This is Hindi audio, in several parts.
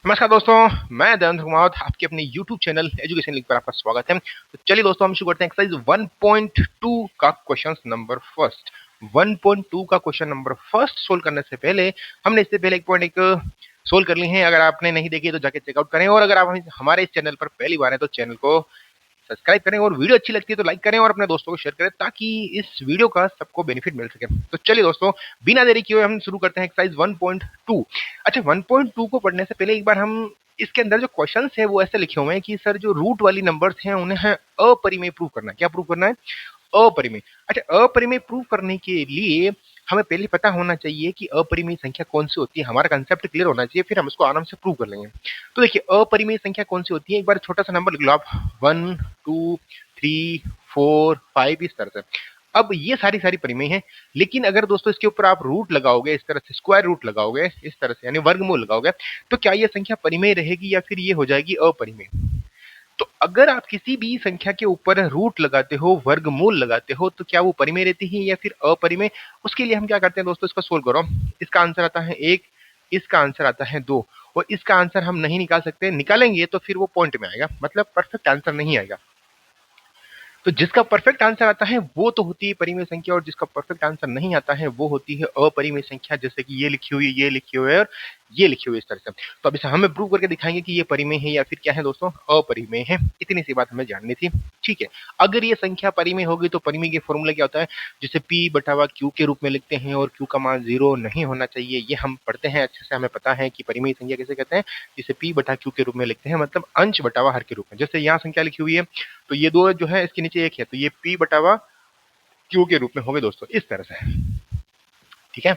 नमस्कार दोस्तों, मैं देवेंद्र कुमार आपके अपने YouTube चैनल एजुकेशन लिंक पर आपका स्वागत है। तो चलिए दोस्तों, हम शुरू करते हैं एक्सरसाइज 1.2 का क्वेश्चन नंबर फर्स्ट। 1.2 का क्वेश्चन नंबर फर्स्ट सोल्व करने से पहले हमने इससे पहले एक पॉइंट एक सोल्व कर ली है। अगर आपने नहीं देखी तो जाके चेकआउट करें, और अगर आप हमारे इस चैनल पर पहली बार है तो चैनल को सब्सक्राइब करें, और वीडियो अच्छी लगती है तो लाइक करें और अपने दोस्तों को शेयर करें ताकि इस वीडियो का सबको बेनिफिट मिल सके। तो चलिए दोस्तों, बिना देरी किए हम शुरू करते हैं एक्सरसाइज 1.2। अच्छा, 1.2 को पढ़ने से पहले एक बार हम इसके अंदर जो क्वेश्चंस है वो ऐसे लिखे हुए हैं कि सर जो रूट वाली नंबर्स हैं उन्हें अपरिमेय प्रूव करना है। क्या प्रूव करना है? अपरिमेय। अच्छा, अपरिमेय प्रूव करने के लिए हमें पहले पता होना चाहिए कि अपरिमेय संख्या कौन सी होती है। हमारा कंसेप्ट क्लियर होना चाहिए, फिर हम उसको आराम से प्रूव कर लेंगे। तो देखिए, अपरिमेय संख्या कौन सी होती है, एक बार छोटा सा नंबर लिख लो आप। 1, 2, 3, 4, 5, इस तरह से। अब ये सारी सारी परिमेय हैं, लेकिन अगर दोस्तों इसके ऊपर आप रूट लगाओगे, इस तरह से स्क्वायर रूट लगाओगे, इस तरह से यानी वर्गमूल लगाओगे, तो क्या ये संख्या परिमेय रहेगी या फिर ये हो जाएगी अपरिमेय? तो अगर आप किसी भी संख्या के ऊपर रूट लगाते हो, वर्गमूल लगाते हो, तो क्या वो परिमेय रहती है या फिर अपरिमेय? उसके लिए हम क्या करते हैं दोस्तों, इसका सोल्व करो। इसका आंसर आता है 1, इसका आंसर आता है 2, और इसका आंसर हम नहीं निकाल सकते। निकालेंगे तो फिर वो पॉइंट में आएगा, मतलब परफेक्ट आंसर नहीं आएगा। तो जिसका परफेक्ट आंसर आता है वो तो होती है परिमेय संख्या, और जिसका परफेक्ट आंसर नहीं आता है वो होती है अपरिमेय संख्या। जैसे कि ये लिखी हुई है, ये लिखी हुई है, और ये लिखी हुई है, इस तरह से। तो अब इसे हमें प्रूव करके दिखाएंगे कि ये परिमेय है या फिर क्या है दोस्तों, अपरिमेय है। इतनी सी बात हमें जाननी थी। ठीक है, अगर ये संख्या परिमेय होगी तो परिमेय के फॉर्मूला क्या होता है, जिसे पी बटावा क्यू के रूप में लिखते हैं, और क्यू का मान 0 नहीं होना चाहिए। ये हम पढ़ते हैं अच्छे से, हमें पता है कि परिमेय संख्या किसे कहते हैं, जिसे पी बटा क्यू के रूप में लिखते हैं, मतलब अंश बटावा हर के रूप में। जैसे यहाँ संख्या लिखी हुई है तो ये 2 जो है इसके नीचे 1 है, तो ये p बटावा q के रूप में होंगे दोस्तों, इस तरह से। ठीक है।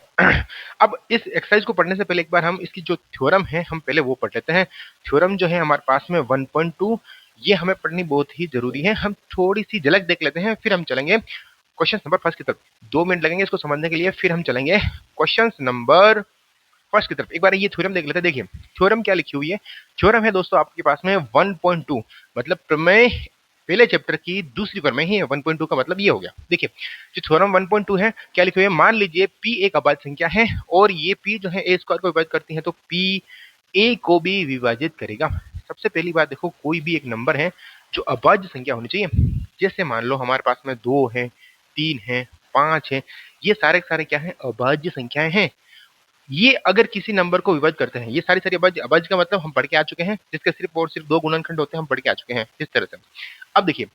अब इस एक्सरसाइज को पढ़ने से पहले एक बार हम इसकी जो थ्योरम है हम पहले वो पढ़ लेते हैं। थ्योरम जो है हमारे पास में 1.2, ये हमें पढ़नी बहुत ही जरूरी है। हम थोड़ी सी झलक देख लेते हैं, फिर हम चलेंगे क्वेश्चन नंबर फर्स्ट की तरफ। 2 मिनट लगेंगे इसको समझने के लिए, फिर हम चलेंगे क्वेश्चन नंबर फर्स्ट की तरफ। एक बार ये थ्योरम देख लेते हैं। देखिए, थ्योरम क्या लिखी हुई है। थ्योरम है दोस्तों आपके पास में 1.2, मतलब प्रमेय पहले चैप्टर की दूसरी प्रमेय ही है। 1.2 का मतलब ये हो गया। देखिए, जो थ्योरम 1.2 है, क्या लिखे हुए है, मान लीजिए p एक अभाज्य संख्या है, और ये p जो है a स्क्वायर को विभाजित करती है, तो p a को भी विभाजित करेगा। सबसे पहली बात देखो, कोई भी एक नंबर है जो अभाज्य संख्या होनी चाहिए। जैसे मान लो हमारे पास में 2 है, 3 है, 5 है, ये सारे सारे क्या है, अभाज्य संख्याएं हैं। ये अगर किसी नंबर को विभाजित करते हैं, ये सारी सारी अभाज्य, अभाज्य का मतलब हम पढ़ के आ चुके हैं, जिसके सिर्फ और सिर्फ 2 गुणनखंड होते हैं, हम पढ़ के आ चुके हैं इस तरह से। अब देखिए,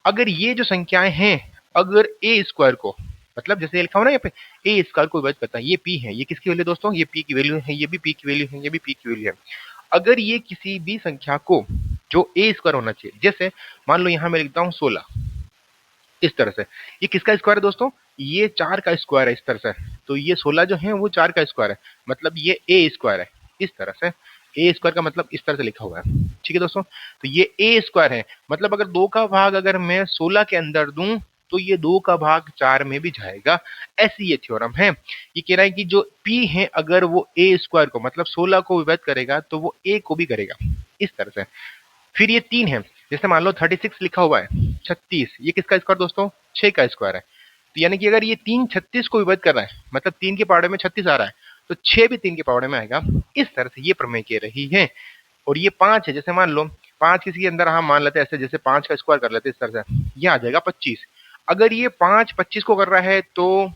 अगर ये जो संख्याएं हैं, अगर ए स्क्वायर को, मतलब जैसे लिखा हो ना यहाँ पे, ए स्क्वायर को विभाजित करता है, ये पी है, ये किसकी वैल्यू दोस्तों, ये पी की वैल्यू है, ये भी पी की वैल्यू है, ये भी पी की वैल्यू है। अगर ये किसी भी संख्या को, जो ए स्क्वायर होना चाहिए, जैसे मान लो यहाँ मैं लिखता हूँ 16, इस तरह से। ये किसका स्क्वायर है दोस्तों, ये 4 का स्क्वायर है, इस तरह से। तो ये 16 जो है वो 4 का स्क्वायर है, मतलब ये ए स्क्वायर है, इस तरह से। ए स्क्वायर का मतलब इस तरह से लिखा हुआ है। ठीक है दोस्तों, तो ये ए स्क्वायर है, मतलब अगर 2 का भाग अगर मैं 16 के अंदर दूं तो ये 2 का भाग 4 में भी जाएगा। ऐसी ये थ्योरम है। ये कह रहा है कि जो पी है, अगर वो ए स्क्वायर को, मतलब 16 को विभाजित करेगा, तो वो ए को भी करेगा, इस तरह से। फिर ये 3 है, जैसे मान लो 36 लिखा हुआ है, 36, ये किसका स्क्वायर दोस्तों, 6 का स्क्वायर है। तो यानी कि अगर ये 3 36 को विभाजित कर रहा है, मतलब 3 के पावड़े में 36 आ रहा है, तो 6 भी 3 के पावड़े में आएगा। इस तरह से ये प्रमेय कह रही है। और ये 5 है, जैसे मान लो 5 किसी के अंदर हम मान लेते हैं ऐसे, जैसे 5 का स्क्वायर कर लेते हैं इस तरह से, ये आ जाएगा 25। अगर ये 5 25 को कर रहा है तो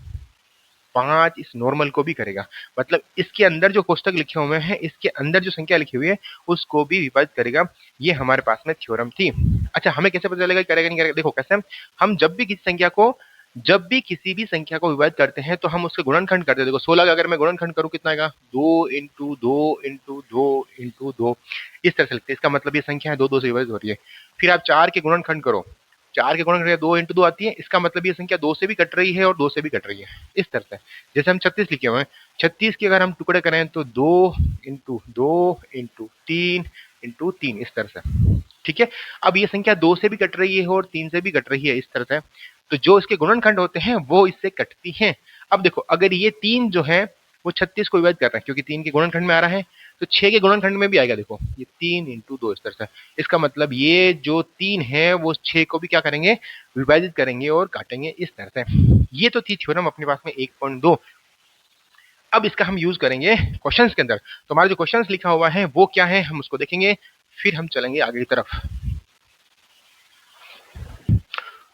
5 इस नॉर्मल को भी करेगा, मतलब इसके अंदर जो कोष्टक लिखे हुए हैं, इसके अंदर जो संख्या लिखी हुई है उसको भी विभाजित करेगा। ये हमारे पास में थ्योरम थी। अच्छा, हमें कैसे पता चलेगा करेगा नहीं करेगा? देखो कैसे, हम जब भी किसी संख्या को, जब भी किसी भी संख्या को विभाजित करते हैं तो हम उसके गुणनखंड करते हैं। देखो 16 का अगर मैं गुणनखंड करूं कितना आएगा, 2 इंटू 2 इंटू 2 इंटू 2, इस तरह से लिखते हैं। इसका मतलब ये संख्या है 2 2 से विभाजित हो रही है। फिर आप 4 के गुणनखंड करो, 4 के गुणनखंड 2 इंटू 2 आती है, इसका मतलब ये संख्या 2 से भी कट रही है और 2 से भी कट रही है, इस तरह से। जैसे हम 36 लिखे हुए हैं, 36 के अगर हम टुकड़े करें तो 2 इंटू 2 इंटू 3 इंटू 3, इस तरह से। ठीक है, अब ये संख्या 2 से भी कट रही है और 3 से भी कट रही है, इस तरह से। तो जो इसके गुणनखंड होते हैं वो इससे कटती हैं। अब देखो, अगर ये 3 जो है वो 36 को विभाजित कर रहा है, क्योंकि 3 के गुणनखंड में आ रहा है, तो 6 के गुणनखंड में भी आएगा। देखो ये 3 इंटू 2, इस तरह से। इसका मतलब ये जो 3 है वो 6 को भी क्या करेंगे, विभाजित करेंगे और काटेंगे, इस तरह से। ये तो थी थ्योरम अपने पास में 1.2। अब इसका हम यूज करेंगे क्वेश्चंस के अंदर। तो हमारा जो क्वेश्चंस लिखा हुआ है वो क्या है, हम उसको देखेंगे, फिर हम चलेंगे आगे की तरफ।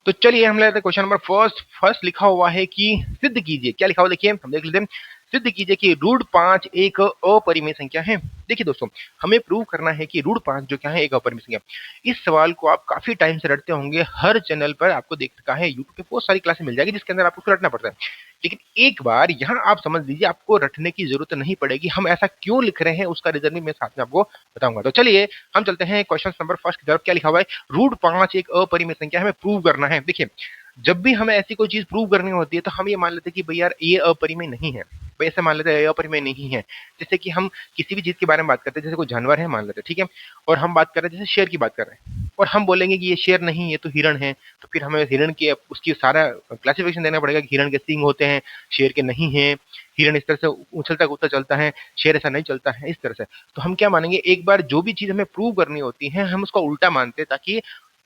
तो चलिए हम लेते हैं क्वेश्चन नंबर फर्स्ट। फर्स्ट लिखा हुआ है कि सिद्ध कीजिए, क्या लिखा हुआ देखिए, हम देख लेते हैं। सिद्ध कीजिए कि √5 एक अपरिमेय संख्या है। देखिए दोस्तों, हमें प्रूव करना है कि √5 जो क्या है एक अपरिमेय संख्या। इस सवाल को आप काफी टाइम से रटते होंगे, हर चैनल पर आपको देख रखा है, यूट्यूब पे बहुत सारी क्लासेस मिल जाएगी जिसके अंदर आपको रटना पड़ता है। लेकिन एक बार यहाँ आप समझ लीजिए, आपको रटने की जरूरत नहीं पड़ेगी। हम ऐसा क्यों लिख रहे हैं उसका रीजन भी मैं साथ में आपको बताऊंगा। तो चलिए हम चलते हैं क्वेश्चन नंबर फर्स्ट की तरफ। क्या लिखा हुआ है, √5 एक अपरिमेय संख्या हमें प्रूव करना है। देखिए, जब भी हमें ऐसी कोई चीज प्रूव करनी होती है तो हम ये मान लेते हैं कि भाई यार ये अपरिमेय नहीं है, भाई ऐसे मान लेते हैं ये अपरिमेय नहीं है। जैसे कि हम किसी भी चीज के बारे में बात करते हैं, जैसे कोई जानवर है मान लेते हैं, ठीक है, और हम बात कर रहे हैं जैसे शेर की बात कर रहे हैं, और हम बोलेंगे कि ये शेर नहीं, ये तो हिरण है। तो फिर हमें हिरण के उसकी सारा क्लासिफिकेशन देना पड़ेगा कि हिरण के सींग होते हैं, शेर के नहीं है, हिरण इस तरह से उछलता कूदता चलता है, शेर ऐसा नहीं चलता है, इस तरह से। तो हम क्या मानेंगे, एक बार जो भी चीज हमें प्रूव करनी होती है हम उसका उल्टा मानते हैं, ताकि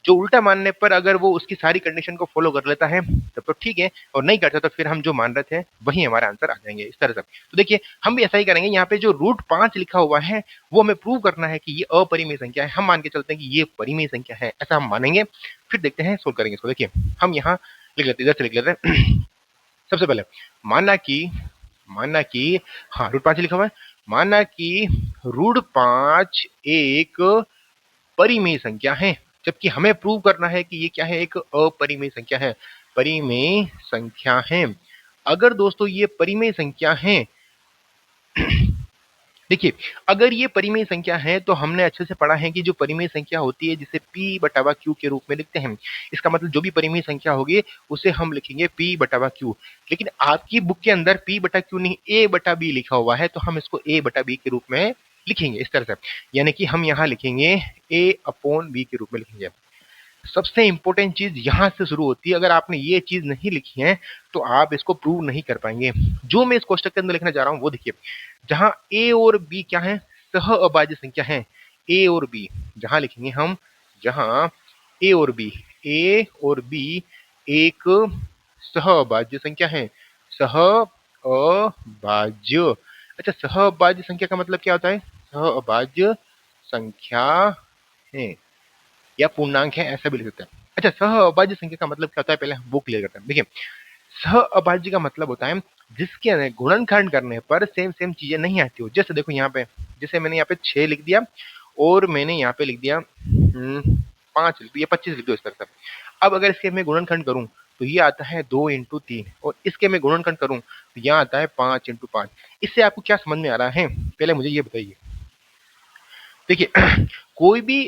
जो उल्टा मानने पर अगर वो उसकी सारी कंडीशन को फॉलो कर लेता है तब तो ठीक है, और नहीं करता तो फिर हम जो मान रहे थे वही हमारा आंसर आ जाएंगे, इस तरह से। तो देखिए हम भी ऐसा ही करेंगे। यहाँ पे जो √5 लिखा हुआ है वो हमें प्रूव करना है कि ये अपरिमेय संख्या है। हम मान के चलते हैं कि ये परिमेय संख्या है, ऐसा हम मानेंगे, फिर देखते हैं सोल्व करेंगे इसको। देखिए हम यहाँ लिख लेते हैं, इधर से लिख लेते हैं। सबसे पहले माना कि हाँ √5 लिखा हुआ है, माना कि √5 एक परिमेय संख्या है, जबकि हमें प्रूव करना है कि ये क्या है, एक अपरिमेय संख्या है, परिमेय संख्या है। अगर दोस्तों ये परिमेय संख्या है, देखिए अगर ये परिमेय संख्या है तो हमने अच्छे से पढ़ा है कि जो परिमेय संख्या होती है जिसे p/q के रूप में लिखते हैं। इसका मतलब जो भी परिमेय संख्या होगी उसे हम लिखेंगे p/q। लेकिन आपकी बुक के अंदर p/q नहीं a/b लिखा हुआ है, तो हम इसको a/b के रूप में लिखेंगे इस तरह से, यानी कि हम यहाँ लिखेंगे a/b के रूप में लिखेंगे। सबसे इंपॉर्टेंट चीज यहां से शुरू होती है। अगर आपने ये चीज नहीं लिखी है तो आप इसको प्रूव नहीं कर पाएंगे। जो मैं इस कोष्टक के अंदर लिखने जा रहा हूं वो देखिए, जहां ए और बी क्या है, सह अभाज्य संख्या है। ए और बी जहां लिखेंगे हम, जहां ए और बी एक सह अभाज्य संख्या है, सह अभाज्य। अच्छा, सह अभाज्य संख्या का मतलब क्या होता है, सह अभाज्य संख्या है या पूर्णांक है, ऐसा भी लिख सकते हैं। अच्छा, सह अभाज्य संख्या का मतलब क्या होता है, पहले हम वो क्लियर करते हैं। देखिए सह अभाज्य का मतलब होता है जिसके अंदर गुणनखंड करने पर सेम सेम चीजें नहीं आती हो। जैसे देखो यहाँ पे, जैसे मैंने यहाँ पे 6 लिख दिया और मैंने यहाँ पे लिख दिया 5 लिख दिया, 25 लिख दो, इस तरह से। अब अगर इसके मैं गुणनखंड करूं तो ये आता है 2 × 3, और इसके मैं गुणनखंड करूं तो यहाँ आता है 5 × 5। इससे आपको क्या समझ में आ रहा है, पहले मुझे ये बताइए। देखिए कोई भी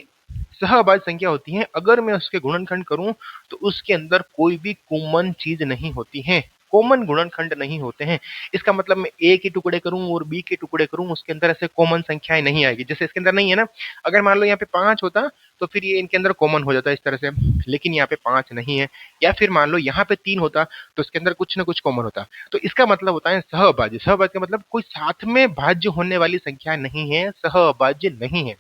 सहअभाज्य संख्या होती है, अगर मैं उसके गुणनखंड करूं तो उसके अंदर कोई भी कॉमन चीज नहीं होती है, कॉमन गुणनखंड नहीं होते हैं। इसका मतलब मैं ए के टुकड़े करूं और बी के टुकड़े करूं, उसके अंदर ऐसे कॉमन संख्याएं नहीं आएगी, जैसे इसके अंदर नहीं है ना। अगर मान लो यहाँ पे 5 होता तो फिर ये इनके अंदर कॉमन हो जाता है इस तरह से, लेकिन यहाँ पे 5 नहीं है। या फिर मान लो यहाँ पे 3 होता तो इसके अंदर कुछ ना कुछ कॉमन होता। तो इसका मतलब होता है सहअभाज्य। सहअभाज्य का मतलब कोई साथ में भाज्य होने वाली संख्या नहीं है, सहअभाज्य नहीं है।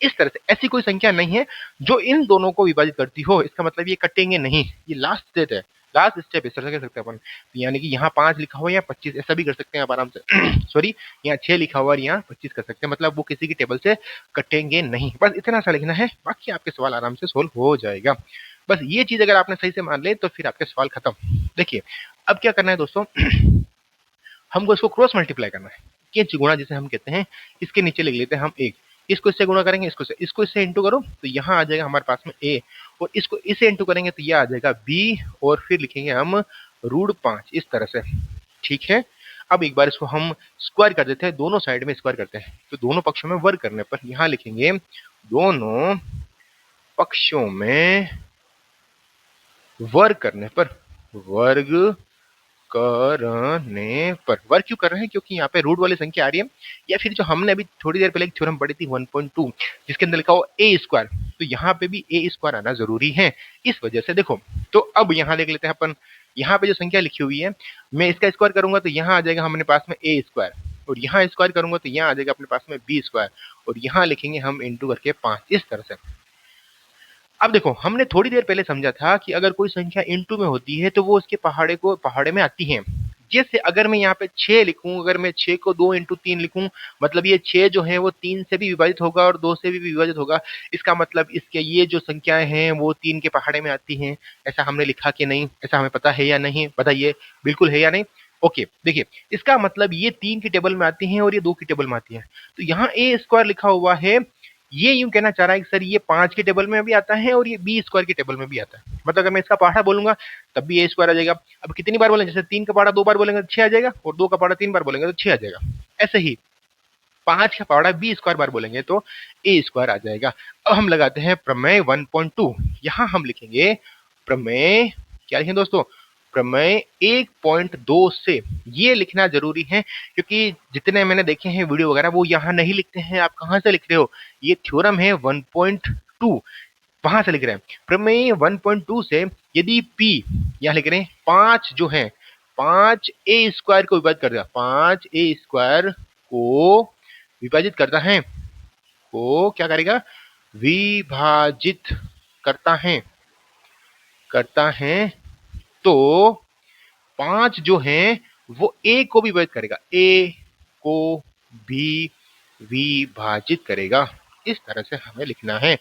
इस तरह से ऐसी कोई संख्या नहीं है जो इन दोनों को विभाजित करती हो। इसका मतलब ये कटेंगे नहीं, ये लास्ट स्टेप है, लास्ट स्टेप इस तरह से कर सकते हैं अपन। तो यानी कि यहाँ 5 लिखा हुआ है, यहाँ 25, ऐसा भी कर सकते हैं आप आराम से। सॉरी, यहाँ 6 लिखा हुआ है, यहाँ 25 कर सकते हैं, मतलब वो किसी की टेबल से कटेंगे नहीं। बस इतना सा लिखना है, बाकी आपके सवाल आराम से सोल्व हो जाएगा। बस ये चीज अगर आपने सही से मान ले तो फिर आपके सवाल खत्म। देखिए अब क्या करना है दोस्तों, हमको इसको क्रॉस मल्टीप्लाई करना है, के गुणा जिसे हम कहते हैं। इसके नीचे लिख लेते हैं हम 1, इसको इससे गुणा करेंगे, इसको इससे इंटू करो तो यहाँ आ जाएगा हमारे पास में a, और इसको इससे इंटू करेंगे तो यह आ जाएगा b, और फिर लिखेंगे हम √5 इस तरह से। ठीक है, अब एक बार इसको हम स्क्वायर कर देते हैं, दोनों साइड में स्क्वायर करते हैं। तो दोनों पक्षों में वर्ग करने पर यहाँ लिखेंगे दोनों पक्षों में वर्ग करने पर, वर्ग करने पर। वर्ग क्यों कर रहे हैं, क्योंकि यहाँ पे रूट वाली संख्या आ रही है, या फिर जो हमने अभी थोड़ी देर पहले एक थ्योरम पढ़ी थी 1.2 जिसके अंदर लिखा हो a स्क्वायर, तो यहाँ पे भी a स्क्वायर आना जरूरी है, इस वजह से। देखो तो अब यहाँ देख लेते हैं अपन, यहाँ पे जो संख्या लिखी हुई है मैं इसका स्क्वायर करूंगा तो यहाँ आ जाएगा हमारे पास में a स्क्वायर, और यहाँ स्क्वायर करूंगा तो यहाँ आ जाएगा अपने पास में b स्क्वायर, और यहाँ लिखेंगे हम इंटू करके 5 इस तरह से। अब देखो हमने थोड़ी देर पहले समझा था कि अगर कोई संख्या इंटू में होती है तो वो उसके पहाड़े में आती है, जैसे अगर मैं यहाँ पे 6 लिखूं, अगर मैं 6 को 2 इंटू 3 लिखूं, मतलब ये 6 जो है वो 3 से भी विभाजित होगा और 2 से भी विभाजित होगा। इसका मतलब इसके ये जो संख्याएं हैं वो 3 के पहाड़े में आती हैं। ऐसा हमने लिखा कि नहीं, ऐसा हमें पता है या नहीं, बताइए, बिल्कुल है या नहीं। ओके, देखिए इसका मतलब ये 3 की टेबल में आती हैं और ये 2 की टेबल में आती हैं। तो यहाँ ए स्क्वायर लिखा हुआ है, ये यूं कहना चाह रहा है कि सर ये 5 की टेबल में भी आता है और ये बी स्क्वायर की टेबल में भी आता है। मतलब अगर मैं इसका पहाड़ा बोलूंगा तब भी ए स्क्वायर आ जाएगा। अब कितनी बार बोलेंगे, जैसे 3 का पहाड़ा 2 बार बोलेंगे तो 6 आ जाएगा, और 2 का पहाड़ा 3 बार बोलेंगे तो 6 आ जाएगा। ऐसे ही 5 का पहाड़ा बी स्क्वायर बार बोलेंगे तो ए स्क्वायर आ जाएगा। अब हम लगाते हैं प्रमेय 1.2। यहाँ हम लिखेंगे प्रमेय, क्या लिखें दोस्तों, प्रमेय 1.2 से। ये लिखना जरूरी है क्योंकि जितने मैंने देखे हैं वीडियो वगैरह वो यहाँ नहीं लिखते हैं। आप कहाँ से लिख रहे हो, ये थ्योरम है 1.2, वहां से लिख रहे हैं। प्रमेय 1.2 से यदि P, यहाँ लिख रहे हैं 5 जो है, 5 ए स्क्वायर को विभाजित करता है, 5 ए स्क्वायर को विभाजित करता है, को क्या करेगा, विभाजित करता है, करता है, तो 5 जो है वो ए को भी विभाजित करेगा, ए को भी विभाजित करेगा। इस तरह से हमें लिखना है,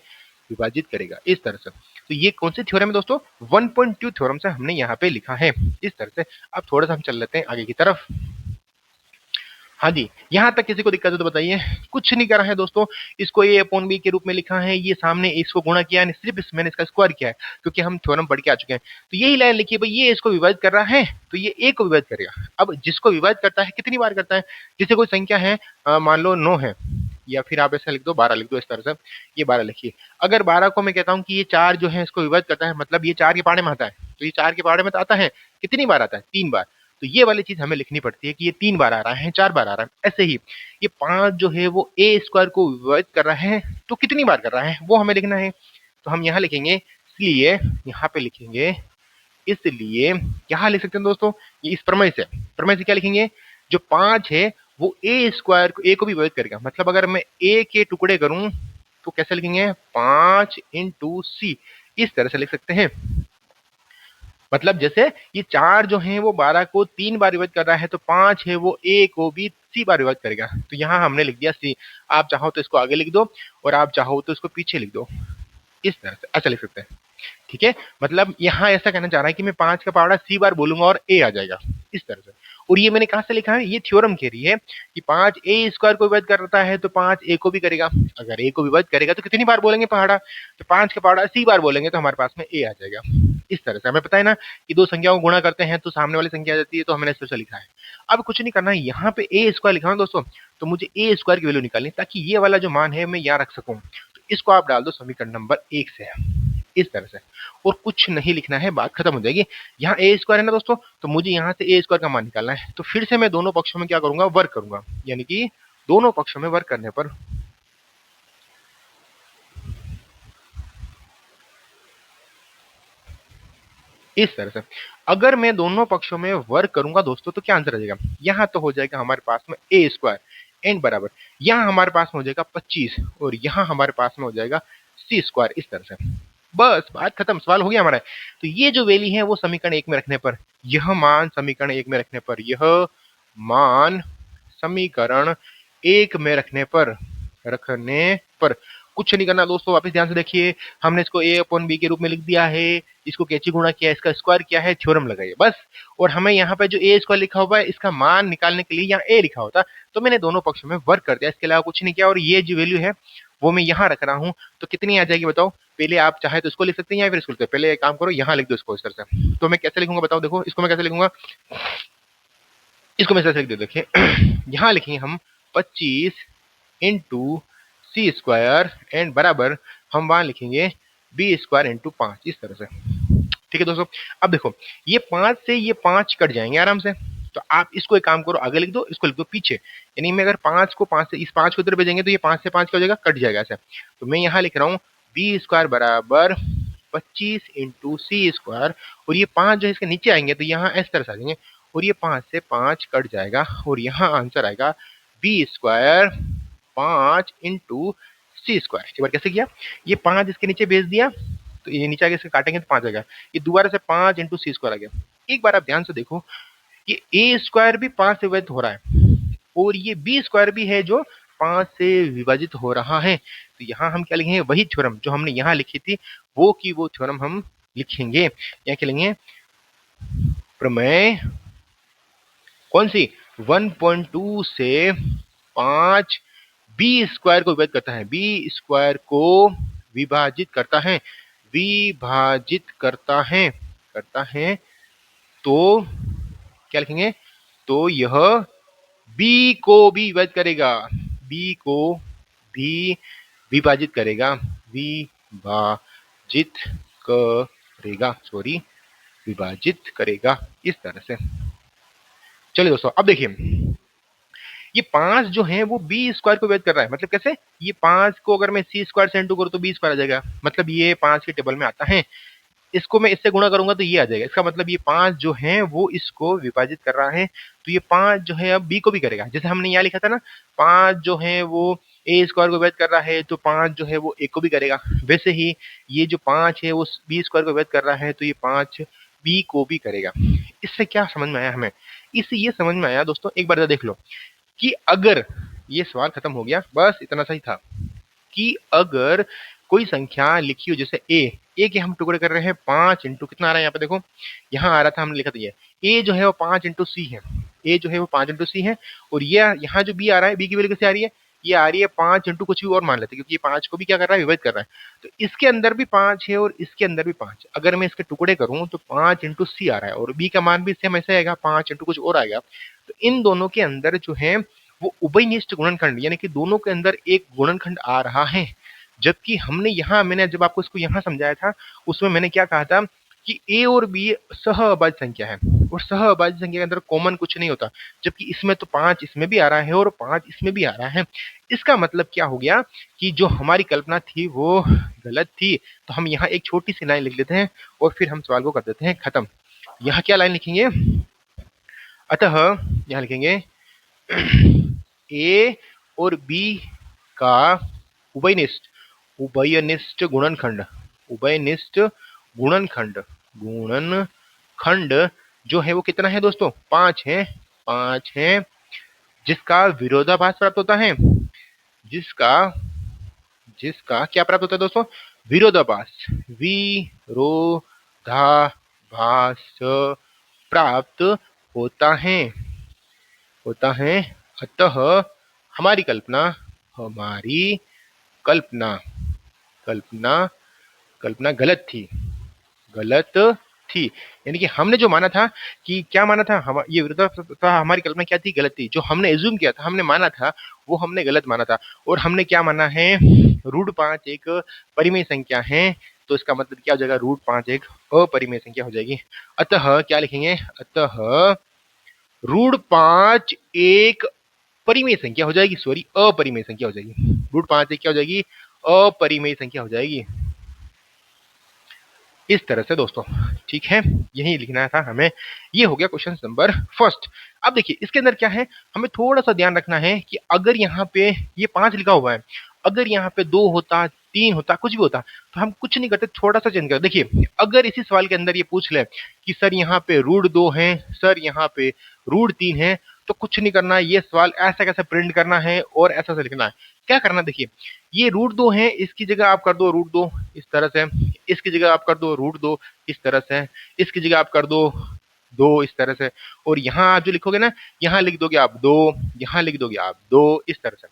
विभाजित करेगा इस तरह से। तो ये कौन सी थ्योरम है दोस्तों, 1.2 थ्योरम से हमने यहाँ पे लिखा है इस तरह से। अब थोड़ा सा हम चल लेते हैं आगे की तरफ। हाँ जी, यहाँ तक किसी को दिक्कत है तो बताइए। कुछ नहीं करा है दोस्तों, इसको ए अपॉन बी के रूप में लिखा है, ये सामने इसको गुणा किया है, सिर्फ मैंने इसका स्क्वायर किया है क्योंकि हम थ्योरम पढ़ के आ चुके हैं। तो यही लाइन लिखिए भाई, ये इसको विभाजित कर रहा है तो ये ए को विभाजित करेगा। अब जिसको विभाजित करता है कितनी बार करता है, जैसे कोई संख्या है मान लो 9 है, या फिर आप ऐसा लिख दो 12 लिख दो, इस तरह से ये 12 लिखिए। अगर 12 को मैं कहता हूँ कि ये 4 जो है इसको विभाजित करता है, मतलब ये 4 के पहाड़े में आता है, तो ये 4 के पहाड़े में तो आता है, कितनी बार आता है, 3 बार। तो ये वाली चीज हमें लिखनी पड़ती है कि ये 3 बार आ रहा है, 4 बार आ रहा है। ऐसे ही ये 5 जो है वो ए स्क्वायर को विभाजित कर रहा है, तो कितनी बार कर रहा है वो हमें लिखना है। तो हम यहाँ लिखेंगे, इसलिए यहाँ पे लिखेंगे, इसलिए यहाँ लिख सकते हैं दोस्तों, ये इस प्रमेय से क्या लिखेंगे, जो 5 है वो ए स्क्वायर को, ए को भी विभाजित करेगा। मतलब अगर मैं ए के टुकड़े करूं तो कैसे लिखेंगे, 5 इंटू सी, इस तरह से लिख सकते हैं। मतलब जैसे ये 4 जो है वो 12 को 3 बार विभाजित कर रहा है, तो 5 है वो ए को भी सी बार विभाजित करेगा। तो यहाँ हमने लिख दिया सी। आप चाहो तो इसको आगे लिख दो और आप चाहो तो इसको पीछे लिख दो, इस तरह से अच्छा लिख सकते हैं। ठीक है, मतलब यहाँ ऐसा कहना चाह रहा है कि मैं 5 का पहाड़ा सी बार बोलूंगा और ए आ जाएगा, इस तरह से। और ये मैंने कहाँ से लिखा है, ये थ्योरम कह रही है कि 5 ए स्क्वायर को विभाजित करता है तो 5 ए को भी करेगा। अगर ए को विभाजित करेगा तो कितनी बार बोलेंगे पहाड़ा, तो 5 का पहाड़ा सी बार बोलेंगे तो हमारे पास में ए आ जाएगा। इस तरह से हमें पता है ना कि दो संख्याओं को गुणा करते हैं तो सामने वाली संख्या आ जाती है, तो हमने इस तरह से लिखा है। अब कुछ नहीं करना है, यहाँ पे ए स्क्वायर लिखा है दोस्तों, तो मुझे ए स्क्वायर की वैल्यू निकालनी ताकि ये वाला जो मान है मैं यहाँ रख सकूं। तो इसको आप डाल दो समीकरण नंबर 1 से, इस तरह से, और कुछ नहीं लिखना है, बात खत्म हो जाएगी। यहाँ ए स्क्वायर है ना दोस्तों, तो मुझे यहाँ से ए स्क्वायर का मान निकालना है। तो फिर से मैं दोनों पक्षों में क्या करूंगा, वर्क करूंगा, यानी कि दोनों पक्षों में वर्क करने पर इस तरह से, अगर मैं दोनों पक्षों में वर्क करूंगा दोस्तों तो क्या आंसर आ जाएगा, यहाँ तो हो जाएगा हमारे पास में ए स्क्वायर एन बराबर, यहाँ हमारे पास में हो जाएगा 25 और यहाँ हमारे पास में हो जाएगा सी स्क्वायर, इस तरह से। बस बात खत्म, सवाल हो गया हमारा। तो ये जो वैल्यू है वो समीकरण 1 में रखने पर, यह मान समीकरण 1 में रखने पर, यह मान समीकरण 1 में रखने पर कुछ नहीं करना दोस्तों। वापस ध्यान से देखिए, हमने इसको ए अपॉन बी के रूप में लिख दिया है, इसको कैची गुणा किया है, इसका स्क्वायर किया है, थ्योरम लगाइए बस। और हमें यहाँ पे जो ए स्क्वायर लिखा हुआ है इसका मान निकालने के लिए यहाँ ए लिखा होता, तो मैंने दोनों पक्षों में वर्क कर दिया, इसके अलावा कुछ नहीं किया। और ये जो वैल्यू है वो मैं यहाँ रख रहा हूँ, तो कितनी आ जाएगी बताओ। पहले आप चाहे तो इसको लिख सकते हैं या फिर इसको लिख सकते हैं। पहले एक काम करो, यहाँ लिख दो इसको इस तरह से। तो मैं कैसे लिखूंगा बताओ, देखो इसको मैं कैसे लिखूंगा, इसको मैं ऐसे लिख दे, देखिए यहाँ लिखेंगे हम 25 इंटू सी स्क्वायर एंड बराबर हम वहां लिखेंगे बी स्क्वायर इंटू 5, इस तरह से। ठीक है दोस्तों, अब देखो ये 5 से ये 5 कट जाएंगे आराम से, तो आप इसको एक काम करो, आगे लिख दो, इसको लिख दो पीछे। यानी मैं अगर 5 को 5 से इस 5 को इधर भेजेंगे तो ये 5 से 5 क्या हो जाएगा, कट जाएगा ऐसे। तो मैं यहाँ लिख रहा हूँ बी स्क्वायर बराबर 25 इंटू सी स्क्वायर, और ये 5 जो है इसके नीचे आएंगे तो यहाँ इस तरह से आ जाएंगे, और ये 5 से 5 कट जाएगा और यहाँ आंसर आएगा बी स्क्वायर 5 इंटू सी स्क्वायर। एक बार कैसे किया, ये 5 इसके नीचे भेज दिया तो ये नीचे आगे इसके काटेंगे तो 5 आएगा, ये दोबारा से 5 इंटू सी स्क्वायर आ गया। एक बार आप ध्यान से देखो, ये ए स्क्वायर भी 5 से विभाजित हो रहा है और ये बी स्क्वायर भी है जो 5 से विभाजित हो रहा है। तो यहाँ हम क्या लिखेंगे, वही थ्योरम जो हमने यहाँ लिखी थी वो की वो थ्योरम हम लिखेंगे। यहाँ क्या लेंगे, प्रमेय कौन सी, 1.2 से 5 बी स्क्वायर को विभाजित करता है, बी स्क्वायर को विभाजित करता है, विभाजित करता है तो क्या लिखेंगे, तो यह बी को भी विभाजित करेगा, बी को भी विभाजित करेगा, विभाजित करेगा, सॉरी विभाजित करेगा इस तरह से। चलिए दोस्तों अब देखिए ये 5 जो है वो बी स्क्वायर को विभाजित कर रहा है, मतलब कैसे, ये 5 को अगर मैं सी स्क्वायर से इंटू करूँ तो बी स्क्वायर आ जाएगा, मतलब ये 5 के टेबल में आता है, इसको मैं इससे गुणा करूंगा तो ये आ जाएगा, इसका मतलब ये 5 जो है वो इसको विभाजित कर रहा है, तो ये 5 जो है अब बी को भी करेगा, जैसे हमने यहाँ लिखा था ना 5 जो है वो ए स्क्वायर को विभाजित कर रहा है तो 5 जो है वो ए को भी करेगा, वैसे ही ये जो 5 है वो बी स्क्वायर को विभाजित कर रहा है तो ये 5 बी को भी करेगा। इससे क्या समझ में आया हमें, इससे ये समझ में आया दोस्तों, एक बार देख लो कि अगर ये सवाल खत्म हो गया, बस इतना सा ही था कि अगर कोई संख्या लिखी हो जैसे ए के हम टुकड़े कर रहे हैं 5 इंटू कितना आ रहा है, यहाँ पे देखो यहाँ आ रहा था हमने लिखा था ये ए जो है वो 5 इंटू सी है, ए जो है वो 5 इंटू सी है, और ये यहाँ जो बी आ रहा है, बी की वैल्यू कैसे आ रही है, ये आ रही है 5 इंटू कुछ भी और मान लेते हैं क्योंकि ये 5 को भी क्या कर रहा है, विभाजित कर रहा है, तो इसके अंदर भी 5 है और इसके अंदर भी 5, अगर मैं इसके टुकड़े करूं तो 5 इंटू सी आ रहा है और बी का मान भी सेम ऐसे आएगा 5 इंटू कुछ और आएगा, तो इन दोनों के अंदर जो है वो उभयनिष्ठ गुणनखंड यानी कि दोनों के अंदर एक गुणनखंड आ रहा है, जबकि हमने यहाँ मैंने जब आपको इसको यहाँ समझाया था उसमें मैंने क्या कहा था कि ए और बी सहअभाज्य संख्या है और सहअभाज्य संख्या के अंदर कॉमन कुछ नहीं होता, जबकि इसमें तो 5 इसमें भी आ रहा है और 5 इसमें भी आ रहा है, इसका मतलब क्या हो गया कि जो हमारी कल्पना थी वो गलत थी, तो हम यहाँ एक छोटी सी लाइन लिख लेते हैं और फिर हम सवाल को कर देते हैं खत्म। यहाँ क्या लाइन लिखेंगे, अतः यहाँ लिखेंगे ए और बी का उभयनिष्ठ उभयनिष्ठ गुणनखंड, उभयनिष्ठ गुणनखंड, गुणनखंड जो है वो कितना है दोस्तों, 5 है, 5 है, जिसका विरोधाभास प्राप्त होता है, जिसका जिसका क्या प्राप्त होता है दोस्तों, विरोधाभास, विरोधाभास प्राप्त होता है, होता है, अतः हमारी कल्पना, हमारी कल्पना कल्पना कल्पना गलत थी, गलत थी, यानी कि हमने जो माना था कि क्या माना था, हम ये विरोधाभास, हमारी कल्पना क्या थी, गलत थी, जो हमने एज्यूम किया था, हमने माना था वो हमने गलत माना था, और हमने क्या माना है, √5 एक परिमेय संख्या है, तो इसका मतलब क्या हो जाएगा, √5 एक अपरिमेय संख्या हो जाएगी, अतः क्या लिखेंगे, अतः √5 एक परिमेय संख्या हो जाएगी, सॉरी अपरिमेय संख्या हो जाएगी, √5 एक क्या हो जाएगी, अपरिमेय संख्या हो जाएगी, इस तरह से दोस्तों, ठीक है, यही लिखना था हमें, ये हो गया क्वेश्चन नंबर फर्स्ट। अब देखिए इसके अंदर क्या है, हमें थोड़ा सा ध्यान रखना है कि अगर यहाँ पे ये 5 लिखा हुआ है, अगर यहाँ पे 2 होता, 3 होता, कुछ भी होता, तो हम कुछ नहीं करते, थोड़ा सा चेंज कर, देखिए अगर इसी सवाल के अंदर ये पूछ ले कि सर यहाँ पे √2 है, सर यहाँ पे √3 है, तो कुछ नहीं करना है, ये सवाल ऐसा कैसे प्रिंट करना है और ऐसा से लिखना है, क्या करना, देखिए ये √2 है, इसकी जगह आप कर दो √2 इस तरह से, इसकी जगह आप कर दो √2 इस तरह से, इसकी जगह आप कर दो 2 इस तरह से, और यहाँ आप जो लिखोगे ना, यहाँ लिख दोगे आप 2, यहाँ लिख दोगे आप 2 इस तरह से,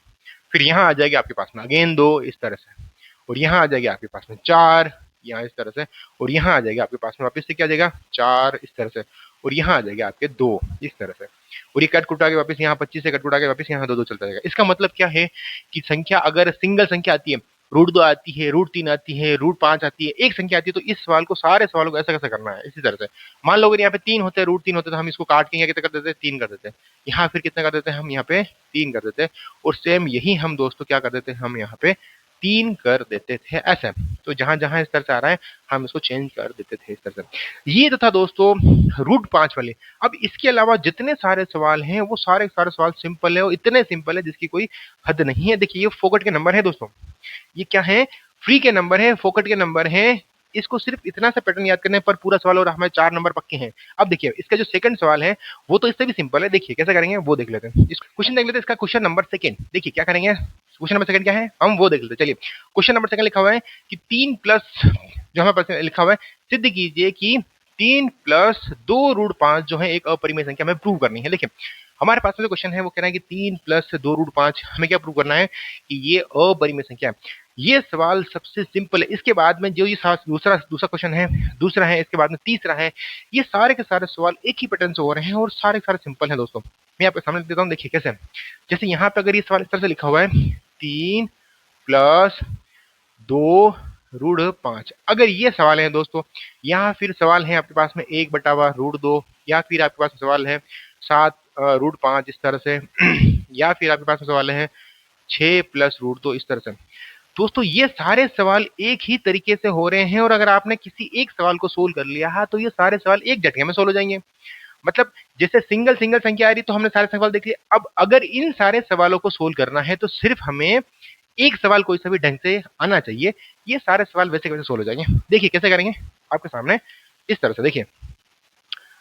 फिर यहाँ आ जाएगी आपके पास में अगेन 2 इस तरह से, और यहाँ आ जाएगी आपके पास में 4 यहाँ इस तरह से, और यहाँ आ जाएगा आपके पास में वापस से क्या आ जाएगा 4 इस तरह से, और यहाँ आ जाएगा आपके 2 इस तरह से, और ये कट कुटा के वापस यहाँ 25 से कट कुटा के वापस यहाँ 2 2 चलता जाएगा। इसका मतलब क्या है कि संख्या अगर सिंगल संख्या आती है, √2 आती है, √3 आती है, √5 आती है, एक संख्या आती है, तो इस सवाल को, सारे सवालों को ऐसा कैसे करना है, इसी तरह से, मान लो अगर यहाँ पे 3 होते हैं, √3 होते तो हम इसको काट के यहाँ कितना कर देते हैं, 3 कर देते हैं, यहाँ फिर कितना कर देते हैं हम यहाँ पे 3 कर देते हैं, और सेम यही हम दोस्तों क्या कर देते हैं, हम यहाँ पे 3 कर देते थे ऐसा, तो जहां जहां इस तरह से आ रहा है हम इसको चेंज कर देते थे इस तरह से। ये तो था दोस्तों √5 वाले। अब इसके अलावा जितने सारे सवाल हैं वो सारे सारे सवाल सिंपल है, और इतने सिंपल है जिसकी कोई हद नहीं है। देखिए ये फोकट के नंबर है दोस्तों, ये क्या है, फ्री के नंबर है, फोकट के नंबर है, इसको सिर्फ इतना सा पैटर्न याद करने पर पूरा सवाल और हमें 4 नंबर पक्के हैं। अब देखिए इसका जो सेकंड सवाल है वो तो इससे भी सिंपल है, देखिए कैसे करेंगे वो देख लेते हैं। इस क्वेश्चन देख लेते हैं, इसका क्वेश्चन नंबर सेकंड। देखिए क्या करेंगे, क्वेश्चन नंबर सेकंड क्या है हम वो देख लेते हैं। चलिए क्वेश्चन नंबर सेकंड लिखा हुआ है कि 3 प्लस जो हमारे पास लिखा हुआ है, सिद्ध कीजिए कि 3 प्लस 2√5 जो है एक अपरिमेय संख्या हमें प्रूव करनी है। देखिए हमारे पास में जो क्वेश्चन है वो कह रहा है कि 3 प्लस 2√5 हमें क्या प्रूव करना है कि ये अपरिमेय संख्या है। ये सवाल सबसे सिंपल है। इसके बाद में जो ये दूसरा दूसरा क्वेश्चन है, दूसरा है, इसके बाद में तीसरा है, ये सारे के सारे सवाल एक ही पैटर्न से हो रहे हैं और सारे के सारे सिंपल हैं दोस्तों। मैं आपके सामने देता हूँ, देखिए कैसे। जैसे यहाँ पे अगर ये सवाल इस तरह से लिखा हुआ है 3 प्लस 2√5, अगर ये सवाल है दोस्तों, यहाँ फिर सवाल है आपके पास में 1/√2, या फिर आपके पास सवाल है 7√5 इस तरह से या फिर आपके पास सवाल है 6 प्लस √2 इस तरह से। दोस्तों ये सारे सवाल एक ही तरीके से हो रहे हैं और अगर आपने किसी एक सवाल को सोल्व कर लिया है तो ये सारे सवाल एक झटके में सोल्व हो जाएंगे। मतलब जैसे सिंगल सिंगल संख्या आ रही तो हमने सारे सवाल देख लिए। अब अगर इन सारे सवालों को सोल्व करना है तो सिर्फ हमें एक सवाल कोई सा भी ढंग से आना चाहिए, ये सारे सवाल वैसे के वैसे सोल्व हो जाएंगे। देखिए कैसे करेंगे आपके सामने इस तरह से। देखिए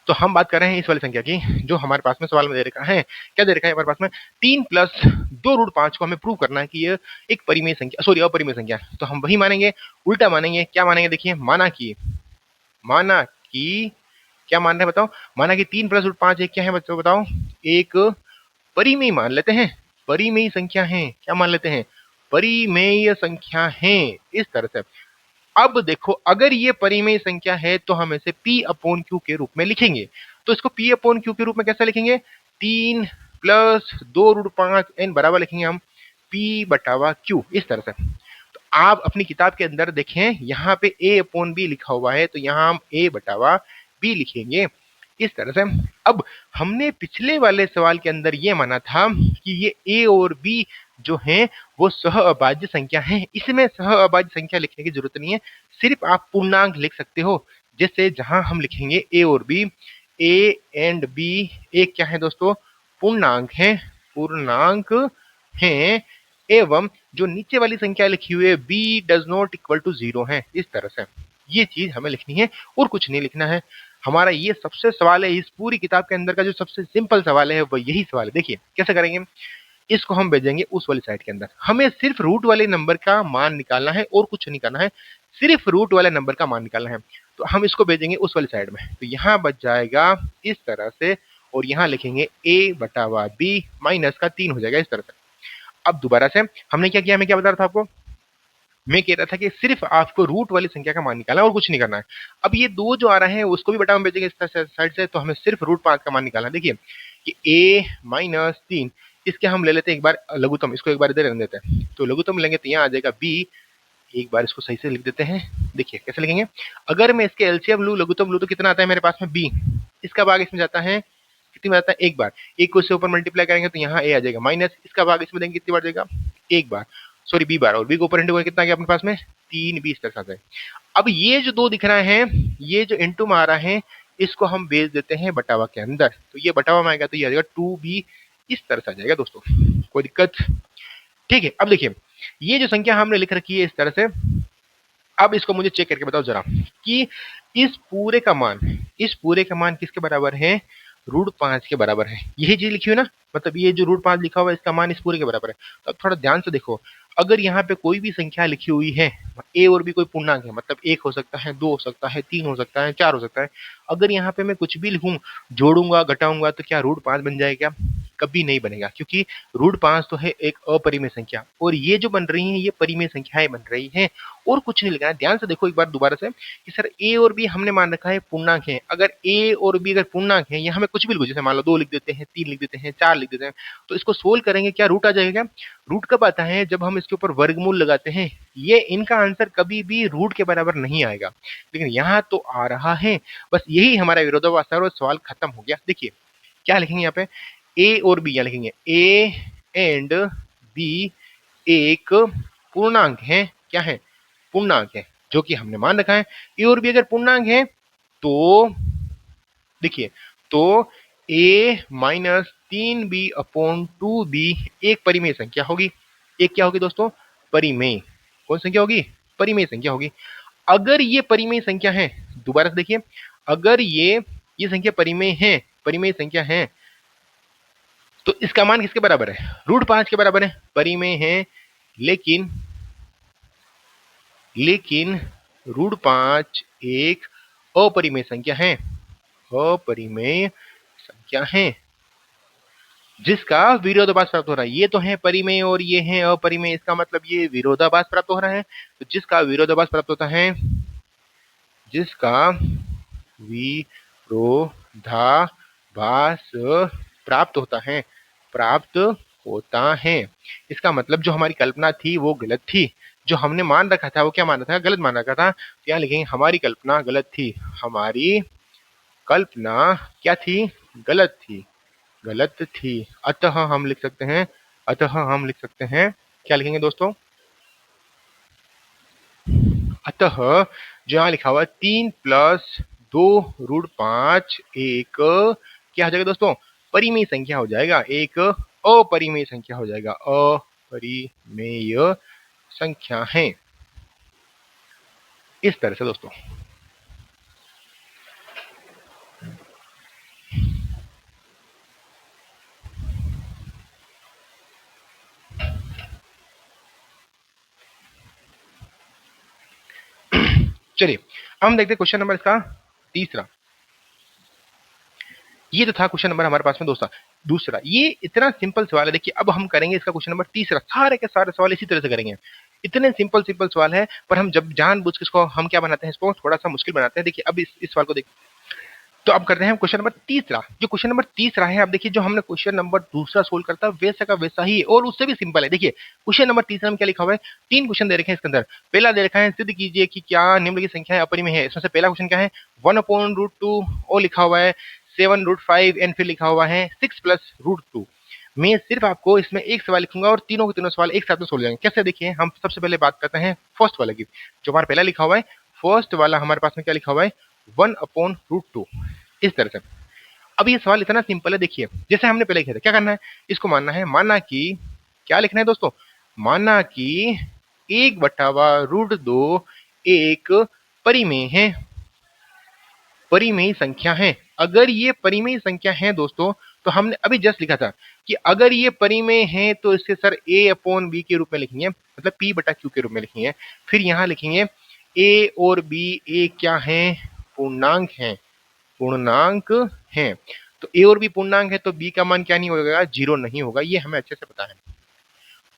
तो हम बात कर रहे हैं इस वाली संख्या की जो हमारे पास में सवाल में दे रखा है। क्या दे रखा है हमारे पास में, 3 प्लस 2√5 को हमें प्रूव करना है कि ये एक परिमेय संख्या, सॉरी अपरिमेय संख्या है। तो हम वही मानेंगे, उल्टा मानेंगे। क्या मानेंगे, देखिए माना कि क्या मान रहे हैं बताओ, माना कि 3 प्लस √5 एक क्या है बच्चों बताओ, एक परिमेय मान लेते हैं, परिमेय संख्या है। क्या मान लेते हैं, परिमेय संख्या है इस तरह से। अब देखो अगर ये परिमेय संख्या है तो हम इसे P अपॉन Q के रूप में लिखेंगे। तो इसको P अपॉन Q के रूप में कैसे लिखेंगे, 3 प्लस 2√5 n बराबर लिखेंगे हम P/Q इस तरह से। तो आप अपनी किताब के अंदर देखें यहाँ पे A अपॉन B लिखा हुआ है, तो यहाँ हम A/B लिखेंगे इस तरह से। अब हमने पिछले वाले सवाल के अंदर ये माना था कि ये A और B जो हैं वो सहअभाज्य संख्या हैं। इसमें सहअभाज्य संख्या लिखने की जरूरत नहीं है, सिर्फ आप पूर्णांक लिख सकते हो। जैसे जहां हम लिखेंगे A और B, A एंड B एक क्या है दोस्तों, पूर्णांक हैं एवं जो नीचे वाली संख्या लिखी हुई है B does not equal to 0 है इस तरह से। ये चीज हमें लिखनी है और कुछ नहीं लिखना है। हमारा ये सबसे सवाल है इस पूरी किताब के अंदर का जो सबसे सिंपल सवाल है वो यही सवाल है। देखिए कैसे करेंगे, इसको हम भेजेंगे उस वाली साइड के अंदर। हमें सिर्फ रूट वाले नंबर का मान निकालना है और कुछ नहीं करना है, सिर्फ रूट वाले नंबर का मान निकालना है। तो हम इसको भेजेंगे उस वाली साइड में, तो यहाँ बच जाएगा इस तरह से और यहाँ लिखेंगे A/B माइनस का 3 हो जाएगा इस तरह से। अब दोबारा से हमने क्या किया, हमें क्या बता रहा था आपको, मैं कह रहा था कि सिर्फ आपको रूट वाली संख्या का मान निकालना है और कुछ नहीं करना है। अब ये 2 जो आ रहा है उसको भी बटा में भेजेंगे इस साइड से, तो हमें सिर्फ √5 का मान निकालना है। देखिए कि A-3 इसके हम ले लेते हैं एक बार लघुत्तम, इसको एक बार इधर रख देते हैं। तो लघुत्तम लेंगे तो यहाँ आ जाएगा B, एक बार इसको सही से लिख देते हैं। देखिए कैसे लिखेंगे, अगर मैं इसके एलसीएम लूँ, लघुत्तम लूँ, तो कितना आता है मेरे पास में B, इसका भाग इसमें जाता है कितनी बार आता है, एक बार। एक को इससे ऊपर मल्टीप्लाई करेंगे तो यहाँ A आ जाएगा, माइनस इसका भाग इसमें देंगे कितनी बार जाएगा, एक बार, सॉरी B बार, और B को ऊपर इंटू कितना गया अपने पास में 3B इस तरह से। अब ये जो 2 दिख रहा है, ये जो इंटू में आ रहा है, इसको हम भेज देते हैं बटावा के अंदर। तो ये बटावा में आएगा तो ये आ जाएगा 2B इस तरह से आ जाएगा दोस्तों, कोई दिक्कत, ठीक है। अब देखिए ये जो संख्या हमने लिख रखी है इस तरह से, अब इसको मुझे चेक करके बताओ जरा कि इस पूरे का मान किसके बराबर है, √5 के बराबर है। यही चीज लिखी हुई ना, मतलब ये जो √5 लिखा हुआ है इसका मान इस पूरे के बराबर है। तो अब थोड़ा ध्यान से देखो, अगर यहाँ पे कोई भी संख्या लिखी हुई है, A और B कोई पूर्णांक है, मतलब 1 हो सकता है, 2 हो सकता है, 3 हो सकता है, 4 हो सकता है। अगर यहाँ पे मैं कुछ भी लिखूं, जोड़ूंगा घटाऊंगा, तो क्या √5 बन जाएगा, कभी नहीं बनेगा, क्योंकि √5 तो है एक अपरिमेय संख्या और ये जो बन रही है ये परिमेय संख्याएं बन रही हैं और कुछ नहीं लिखना है। ध्यान से देखो एक बार दोबारा से कि सर A और B हमने मान रखा है पूर्णांक है। अगर A और B अगर पूर्णांक है, यहाँ हमें कुछ भी लिखो, जैसे मान लो 2 लिख देते हैं, 3 लिख देते हैं, 4 लिख देते हैं, तो इसको सोल्व करेंगे, क्या रूट आ जाएगा। रूट कब आता है, जब हम इसके ऊपर वर्गमूल लगाते हैं। ये इनका आंसर कभी भी रूट के बराबर नहीं आएगा, लेकिन यहाँ तो आ रहा है। बस यही हमारा विरोधाभास है और सवाल खत्म हो गया। देखिए क्या लिखेंगे यहाँ पे, A और B, यहाँ लिखेंगे A एंड B एक पूर्णांक है, क्या है, पूर्णांक है, जो कि हमने मान रखा है। A और B अगर पूर्णांक है तो देखिए, तो A minus 3B upon 2B एक परिमेय संख्या होगी। एक क्या होगी दोस्तों, परिमेय, कौन संख्या होगी, परिमेय संख्या होगी। अगर ये परिमेय संख्या है, दोबारा से देखिए, अगर ये संख्या परिमेय संख्या है, तो इसका मान किसके बराबर है? √5 के बराबर है। परिमेय है, लेकिन √5 एक अपरिमेय संख्या है, अपरिमेय संख्या है जिसका विरोधाभास प्राप्त हो रहा है। ये तो है परिमेय और ये है अपरिमेय, इसका मतलब ये विरोधाभास प्राप्त हो रहा है। तो जिसका विरोधाभास प्राप्त होता है, जिसका विरोधाभास प्राप्त होता है, इसका मतलब जो हमारी कल्पना थी वो गलत थी। जो हमने मान रखा था वो क्या मान रखा था? गलत मान रखा था। तो यहाँ लिखेंगे हमारी कल्पना गलत थी, हमारी कल्पना क्या थी? गलत थी। अतः हम लिख सकते हैं, क्या लिखेंगे दोस्तों? अतः जो यहाँ लिखा हुआ 3 + 2√5 एक क्या हो जाएगा दोस्तों? परिमेय संख्या हो जाएगा, एक अपरिमेय संख्या हो जाएगा, अपरिमेय संख्या है। इस तरह से दोस्तों। चलिए अब हम देखते हैं क्वेश्चन नंबर इसका तीसरा। ये तो था क्वेश्चन नंबर हमारे पास में दोस्तों। दूसरा, ये इतना सिंपल सवाल है। देखिए अब हम करेंगे इसका क्वेश्चन नंबर तीसरा। सारे के सारे सवाल इसी तरह से करेंगे। इतने सिंपल सवाल है, पर हम जब जानबूझ के इसको हम क्या बनाते हैं, इसको थोड़ा सा मुश्किल बनाते हैं। देखिए अब इस सवाल को देखिए। तो अब करते हैं हम क्वेश्चन नंबर तीसरा। जो क्वेश्चन नंबर तीसरा है, आप देखिए जो हमने क्वेश्चन नंबर दूसरा सोल्व करता वैसा का वैसा ही और उससे भी सिंपल है। देखिए क्वेश्चन नंबर तीसरा में क्या लिखा हुआ है? 3 क्वेश्चन दे रखे हैं इसके अंदर। पहला दे रखा है, सिद्ध कीजिए कि क्या निम्नलिखित संख्या अपरिमेय है। इसमें से पहला क्वेश्चन क्या है? 1/√2 और लिखा हुआ है 7√5 एंड फिर लिखा हुआ है 6 + √2। मैं सिर्फ आपको इसमें एक सवाल लिखूंगा और तीनों के तीनों सवाल एक साथ में सोल्व जाएंगे। कैसे? देखिए हम सबसे पहले बात करते हैं फर्स्ट वाले की। जो हमारा पहला लिखा हुआ है, फर्स्ट वाला हमारे पास में क्या लिखा हुआ है? 1/√2। इस तरह से। अब ये सवाल इतना सिंपल है। देखिए जैसे हमने पहले किया था, क्या करना है? इसको माना कि क्या लिखना है दोस्तों? माना कि 1/√2 एक परिमेय है, परिमेय संख्या है। अगर ये परिमेय संख्या है दोस्तों, तो हमने अभी जस्ट लिखा था कि अगर ये परिमेय है तो इसके सर a/b के रूप में लिखेंगे, मतलब p/q के रूप में लिखेंगे। फिर यहाँ लिखेंगे a और b, a क्या है? पूर्णांक है। तो a और b पूर्णांक है, तो b का मान क्या नहीं होगा? 0 नहीं होगा। ये हमें अच्छे से पता है।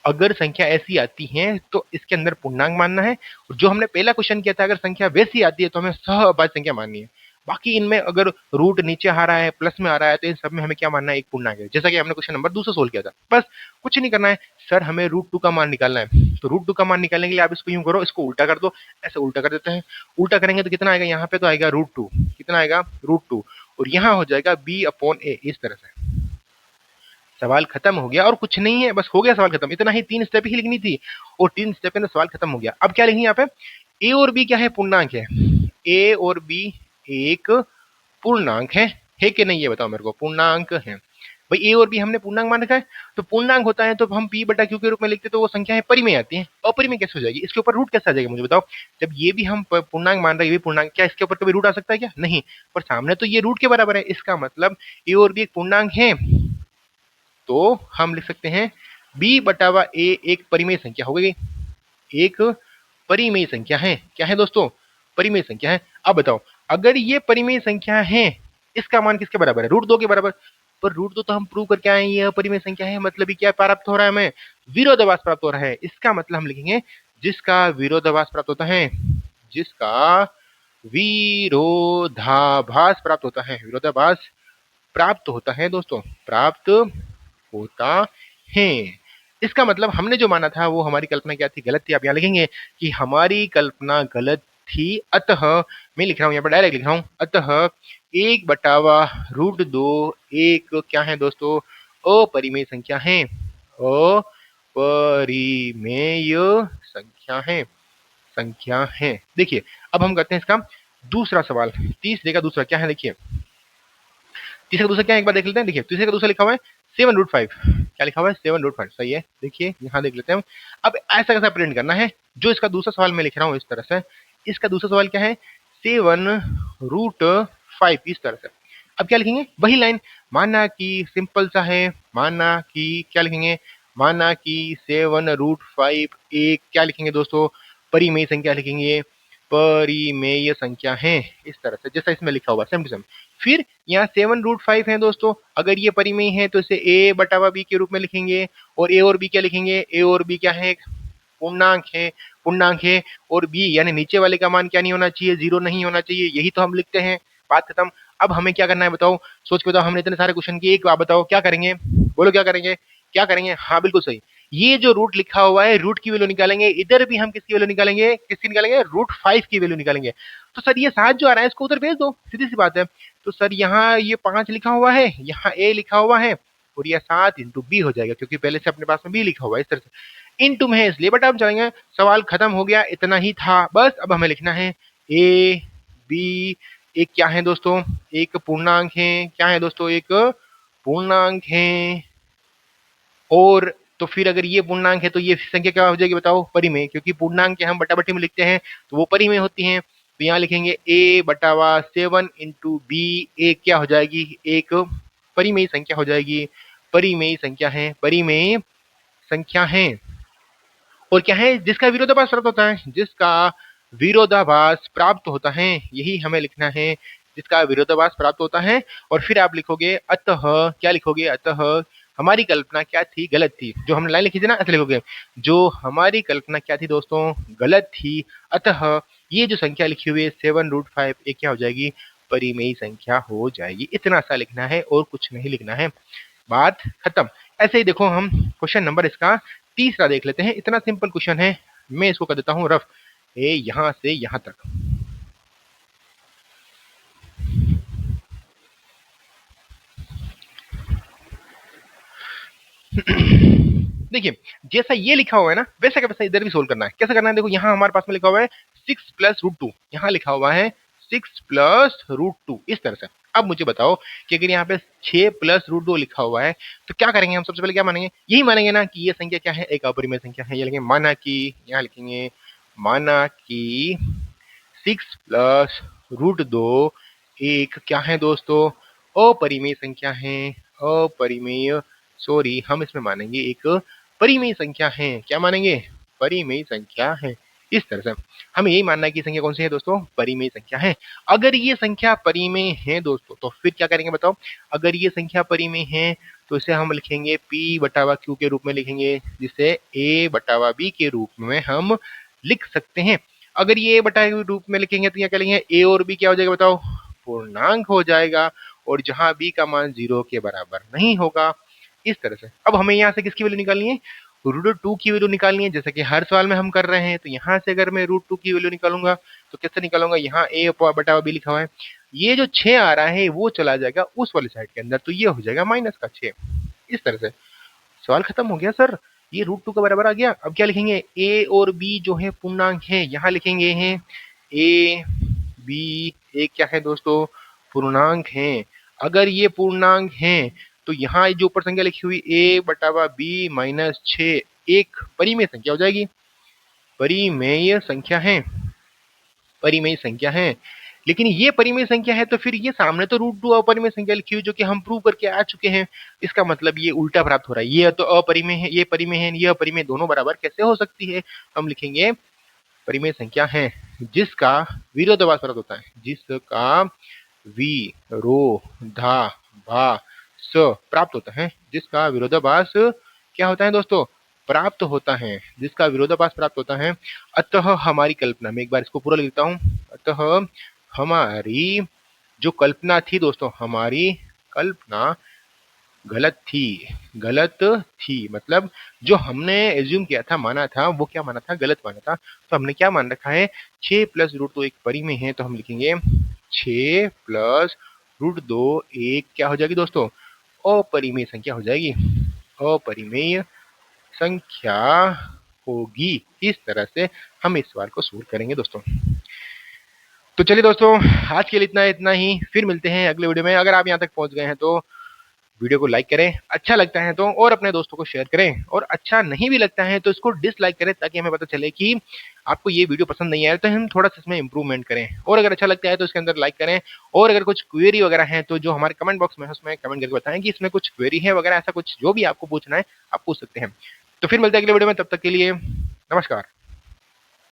अगर संख्या ऐसी आती है तो इसके अंदर पूर्णांक मानना है। जो हमने पहला क्वेश्चन किया था, अगर संख्या वैसी आती है तो हमें सहअभाज्य संख्या माननी है। बाकी इनमें अगर रूट नीचे आ रहा है, प्लस में आ रहा है, तो इन सब में हमें क्या मानना है? एक पूर्णांक है। जैसा कि हमने क्वेश्चन नंबर दूसरा सोल्व किया था। बस कुछ नहीं करना है सर, हमें √2 का मान निकालना है। तो √2 का मान निकालने के लिए आप इसको यूं करो, इसको उल्टा कर दो। ऐसे उल्टा कर देते हैं। उल्टा करेंगे तो कितना आएगा? यहाँ पे तो आएगा √2। कितना आएगा? √2। और यहाँ हो जाएगा b/a। इस तरह से सवाल खत्म हो गया और कुछ नहीं है। बस हो गया सवाल खत्म। इतना ही, 3 स्टेप ही लिखनी थी और 3 स्टेप के अंदर सवाल खत्म हो गया। अब क्या लिखेंगे? यहाँ पे a और b क्या है? पूर्णांक है। a और b एक पूर्णांक है कि नहीं? ये बताओ मेरे को। पूर्णांक है भाई। a और b हमने पूर्णांक मान रखा है, तो पूर्णांक होता है तो हम p/q के रूप में लिखते, तो वो संख्या है परिमेय आती है। अपरिमेय कैसे हो जाएगी? इसके ऊपर रूट कैसे आ जाएगा मुझे बताओ। जब ये भी हम पूर्णांक मान रहे हैं, ये भी पूर्णांक, क्या इसके ऊपर कभी रूट आ सकता है क्या? नहीं। पर सामने तो ये रूट के बराबर है। इसका मतलब a और b एक पूर्णांक है, तो हम लिख सकते हैं b/a एक परिमेय संख्या हो गई। एक परिमेय संख्या है। क्या है दोस्तों? परिमेय संख्या है। अब बताओ, अगर ये परिमेय संख्या है, इसका मान किसके बराबर है? √2 के बराबर। पर √2 तो हम प्रूव करके आए हैं ये अपरिमेय संख्या है, मतलब ये क्या प्राप्त हो रहा है? हमें विरोधाभास प्राप्त हो रहा है। इसका मतलब हम लिखेंगे जिसका विरोधाभास प्राप्त होता है, जिसका विरोधाभास प्राप्त होता है, विरोधाभास प्राप्त होता है दोस्तों, प्राप्त होता है। इसका मतलब हमने जो माना था वो हमारी कल्पना क्या थी? गलत थी। आप यहाँ लिखेंगे कि हमारी कल्पना गलत थी। अतः मैं लिख रहा हूँ यहाँ पर, डायरेक्ट लिख रहा हूँ, अतः 1/√2 एक क्या है दोस्तों? अपरिमेय संख्या है। अपरिमेय संख्या है। देखिए अब हम करते हैं इसका दूसरा सवाल। तीसरे का दूसरा क्या है? देखिए तीसरे का दूसरा क्या है, एक बार देख लेते हैं। देखिए तीसरे का दूसरा लिखा हुआ है 7√5। क्या लिखा हुआ है? 7√5। सही है। देखिए यहाँ देख लेते हैं हम। अब ऐसा कैसा प्रिंट करना है, जो इसका दूसरा सवाल मैं लिख रहा हूँ इस तरह से इसका दूसरा सवाल क्या है, 7√5 इस तरह से। अब क्या लिखेंगे, वही लाइन, माना कि सिंपल सा है, माना कि क्या लिखेंगे, माना कि 7√5 एक क्या लिखेंगे दोस्तों, परिमेय संख्या लिखेंगे, परिमेय संख्या है, इस तरह से जैसा इसमें लिखा हुआ सेम टू सेम। फिर यहाँ 7√5 है दोस्तों, अगर ये परिमेय है तो इसे a बटावा b के रूप में लिखेंगे, और a और b क्या लिखेंगे, a और b क्या है, पूर्णांक है, पूर्णांक है, और b यानी नीचे वाले का मान क्या नहीं होना चाहिए, 0 नहीं होना चाहिए, यही तो हम लिखते हैं, बात खत्म। अब हमें क्या करना है बताओ, सोच के बताओ, हमने इतने सारे क्वेश्चन किए, एक बात बताओ क्या करेंगे, बोलो क्या करेंगे, क्या करेंगे, हाँ बिल्कुल सही, ये जो रूट लिखा हुआ है रूट की वैल्यू निकालेंगे, इधर भी हम किसकी वैल्यू निकालेंगे, किसकी निकालेंगे, √5 की वैल्यू निकालेंगे। तो सर ये 7 जो आ रहा है इसको उधर भेज दो, सीधी सी बात है। तो सर यहाँ ये 5 लिखा हुआ है, यहाँ a लिखा हुआ है, और ये 7 इंटू बी हो जाएगा, क्योंकि पहले से अपने पास में b लिखा हुआ है, इस तरह से इंटू में है इसलिए, बट अब चलेंगे, सवाल खत्म हो गया, इतना ही था बस। अब हमें लिखना है a b, एक क्या है दोस्तों, एक पूर्णांक है, क्या है दोस्तों, एक पूर्णांक है, और तो फिर अगर ये पूर्णांक है तो ये संख्या क्या हो जाएगी बताओ, परिमेय, क्योंकि पूर्णांक के हम बटाबटी में लिखते हैं तो वो परिमेय होती हैं। तो यहाँ लिखेंगे a बटावा 7 इंटू बी, एक क्या हो जाएगी, एक परिमेय संख्या हो जाएगी, परिमेय संख्या है, परिमेय संख्या है। और क्या है, जिसका विरोधाभास प्राप्त होता है, जिसका विरोधाभास प्राप्त होता है, यही हमें लिखना है, जिसका विरोधाभास प्राप्त होता है। और फिर आप लिखोगे अतः, क्या लिखोगे, अतः हमारी कल्पना क्या थी, गलत थी, जो हमने लाइन लिखी थी ना, ऐसे लिखोगे, जो हमारी कल्पना क्या थी दोस्तों, गलत थी, अतः ये जो संख्या लिखी हुई है 7√5 एक क्या हो जाएगी, परिमेय संख्या हो जाएगी। इतना सा लिखना है और कुछ नहीं लिखना है, बात खत्म। ऐसे ही देखो हम क्वेश्चन नंबर इसका तीसरा देख लेते हैं, इतना सिंपल क्वेश्चन है, मैं इसको कर देता हूं रफ, ए यहां से यहां तक। देखिए जैसा ये लिखा हुआ है ना, वैसा का वैसा इधर भी सोल्व करना है। कैसे करना है, देखो यहाँ हमारे पास में लिखा हुआ है 6+√2, यहाँ लिखा हुआ है 6+√2 इस तरह से। अब मुझे बताओ कि अगर यहाँ पे 6+√2 लिखा हुआ है तो क्या करेंगे हम, सबसे पहले क्या मानेंगे, यही मानेंगे ना कि ये संख्या क्या है, एक अपरिमेय संख्या है। ये लिखेंगे माना कि, यहाँ लिखेंगे माना कि 6+√2 एक क्या है दोस्तों, अपरिमेय संख्या है, अपरिमेय, सॉरी हम इसमें मानेंगे एक परिमेय संख्या है, क्या मानेंगे, परिमेय संख्या है, इस तरह से हमें यही मानना है कि संख्या कौन सी है दोस्तों, परिमेय संख्या है। अगर ये संख्या परिमेय है दोस्तों तो फिर क्या करेंगे बताओ, अगर ये संख्या परिमेय है तो इसे हम लिखेंगे p बटावा q के रूप में लिखेंगे, जिसे a बटावा b के रूप में हम लिख सकते हैं। अगर ये a बटा के रूप में लिखेंगे तो यहाँ क्या लिखेंगे, a और b क्या हो जाएगा बताओ, पूर्णांक हो जाएगा, और जहां b का मान 0 के बराबर नहीं होगा, इस तरह से। अब हमें यहाँ से किसकी वैल्यू निकालनी है, √2 की वैल्यू निकालनी है, जैसे कि हर सवाल में हम कर रहे हैं। तो यहाँ से अगर मैं √2 की वैल्यू निकालूंगा तो कैसे निकालूंगा, यहाँ a बटा b लिखा हुआ है, ये जो 6 आ रहा है वो चला जाएगा उस वाली साइड के अंदर, तो ये हो जाएगा -6, इस तरह से सवाल खत्म हो गया सर, ये √2 का बराबर आ गया। अब क्या लिखेंगे, a और b जो है पूर्णांक है, यहाँ लिखेंगे हैं a b, एक क्या है दोस्तों, पूर्णांक है। अगर ये पूर्णांक है तो यहाँ जो ऊपर संख्या लिखी हुई a बटावा b -6 एक परिमेय संख्या हो जाएगी, परिमेय संख्या है, परिमेय संख्या है। लेकिन ये परिमेय संख्या है तो फिर ये सामने तो √2 अपरिमेय संख्या लिखी हुई जो कि हम प्रूव करके आ चुके हैं, इसका मतलब ये उल्टा प्राप्त हो रहा है, ये तो अपरिमेय है, ये परिमेय है, ये अपरिमेय, दोनों बराबर कैसे हो सकती है। हम लिखेंगे परिमेय संख्या है जिसका विरोधाभास प्राप्त होता है, जिसका विरोधाभास प्राप्त होता है, जिसका विरोधाभास क्या होता है दोस्तों, प्राप्त होता है, जिसका विरोधाभास प्राप्त होता है। अतः हमारी कल्पना, मैं एक बार इसको पूरा लिखता हूं, अतः हमारी जो कल्पना थी दोस्तों, हमारी कल्पना गलत थी, गलत थी, मतलब जो हमने एज्यूम किया था, माना था, वो क्या माना था, गलत माना था। तो हमने क्या मान रखा है, 6+√2 एक परिमेय है, तो हम लिखेंगे 6+√2 एक क्या हो जाएगी दोस्तों, अपरिमेय संख्या हो जाएगी, अपरिमेय संख्या होगी। इस तरह से हम इस सवाल को सोल्व करेंगे दोस्तों। तो चलिए दोस्तों आज के लिए इतना ही, फिर मिलते हैं अगले वीडियो में। अगर आप यहाँ तक पहुंच गए हैं तो वीडियो को लाइक करें, अच्छा लगता है तो, और अपने दोस्तों को शेयर करें, और अच्छा नहीं भी लगता है तो इसको डिसलाइक करें, ताकि हमें पता चले कि आपको ये वीडियो पसंद नहीं आया, तो हम थोड़ा-सा इसमें इम्प्रूवमेंट करें। और अगर अच्छा लगता है तो इसके अंदर लाइक करें, और अगर कुछ क्वेरी वगैरह है तो जो हमारे कमेंट बॉक्स में है उसमें कमेंट करके बताएँ कि इसमें कुछ क्वेरी है वगैरह, ऐसा कुछ जो भी आपको पूछना है, आप पूछ सकते हैं। तो फिर मिलते हैं अगले वीडियो में, तब तक के लिए नमस्कार।